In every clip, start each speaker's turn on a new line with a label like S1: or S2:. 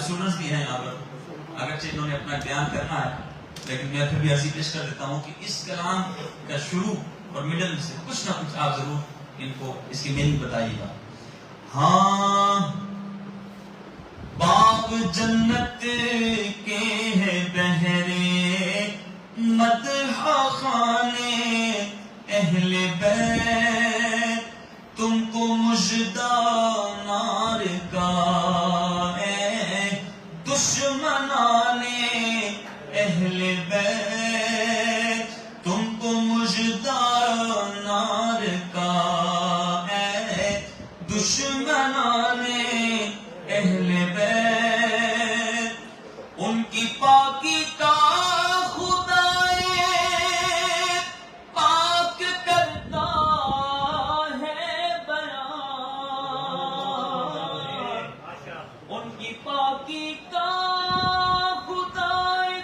S1: Students بھی ہیں یہاں پر، اگرچہ انہوں نے اپنا بیان کرنا ہے، لیکن میں پھر بھی عرضی پیش کر دیتا ہوں کہ اس کلام کا شروع اور مڈل سے کچھ نہ کچھ آپ ضرور ان کو اس کی میننگ بتائیے گا. ہاں باغ جنت کے ہے بہرے مدح خانے اہل بیت، تم کو مژدہ نار کا ہے دشمنان اہل بیت، تم کو مژدہ نار کا ہے دشمنان اہل بیت، ان کی پاکی کا خدائے پاک کرتا ہے بیان، ان کی پاکی کا خدائے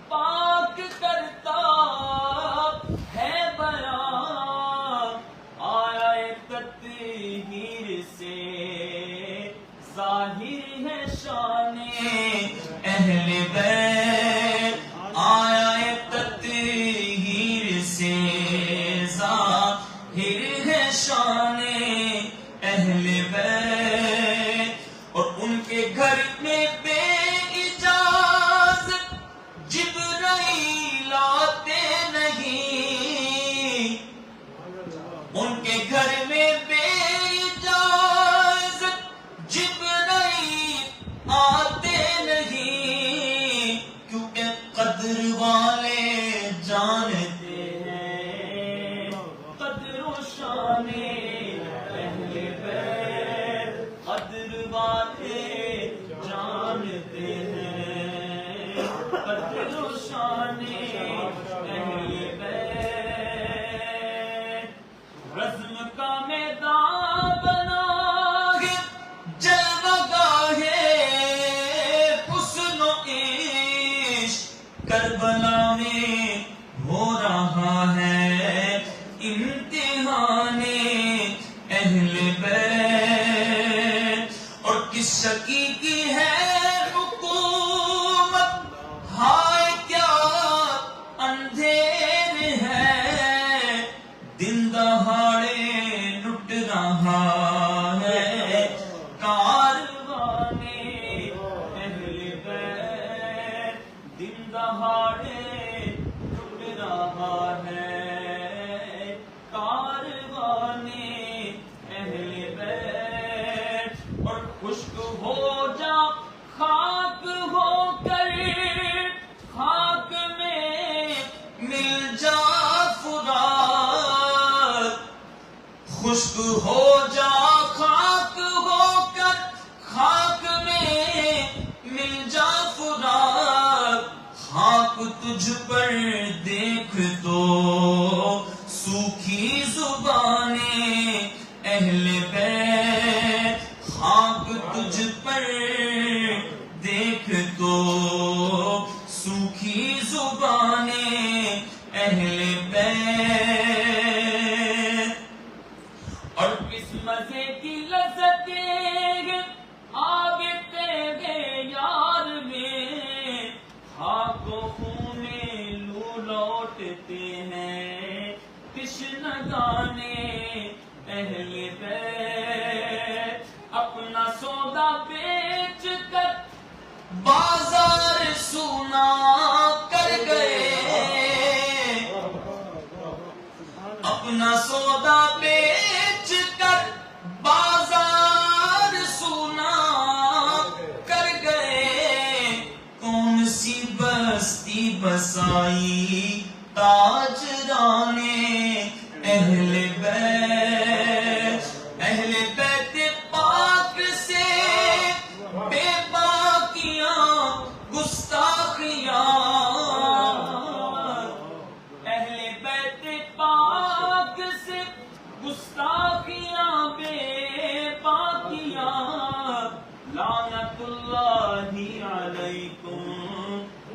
S1: پاک کرتا ہے بیان، آیا تطہیر سے ظاہر ہے شان اہل بیت، آیا تطہیر سے ظاہر ہے شان اہل بیت، اور ان کے گھر میں بے اجازت جبرائیل آتے نہیں، ان کے گھر میں بے اجازت جبرائیل آتے نہیں، کیونکہ قدر والے جانتے ہیں قدر و شان اہل بیت، قدر والے جانتے ہیں قدر و شان اہل بیت، رزم کا میدان بنا ہے جلوہ گاہ حسن و عشق، کربلا میں ہو رہا ہے امتحان اہل بیت، اور کس شقی کی ہے حکومت، ہائے کیا اندھیر ہے، دن دہاڑے لٹ رہا ہے کاروان اہل بیت، دن دہاڑے لٹ رہا ہے کاروان اہل بیت، اور خشک ہو جا خاک ہو کر خاک میں مل جا فرات، خشک ہو جا خاک ہو کر خاک میں مل جا فرات، خاک تجھ پر دیکھ تو سوکھی زبانیں اہل بیت، خاک تجھ پر دیکھ تو سوکھی زبانیں اہل بیت، اور کس مزے کی لذتیں آگ تیرے یار میں، خاک و خون لو لوٹتے ہیں تشنگان اہل بیت، اپنا سودا بیچ کر بازار سونا کر گئے، اپنا سودا بیچ کر بازار سونا کر گئے، کون سی بستی بسائی تاجران اہل بیت، اہل بیت پاک سے بے باکیاں گستاخیاں، اہل بیت پاک سے گستاخیاں بے باکیاں، لعنت اللہ علیکم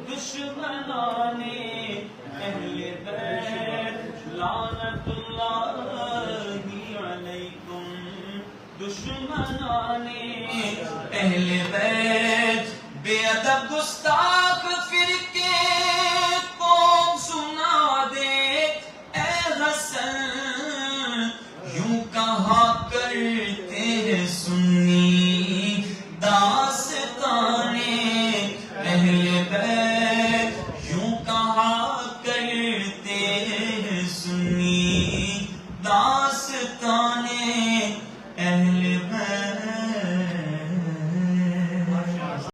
S1: دشمنان اہل بیت، لعنت اللہ علیکم دشمنان اہل بیت، بے ادب گستاخ پھر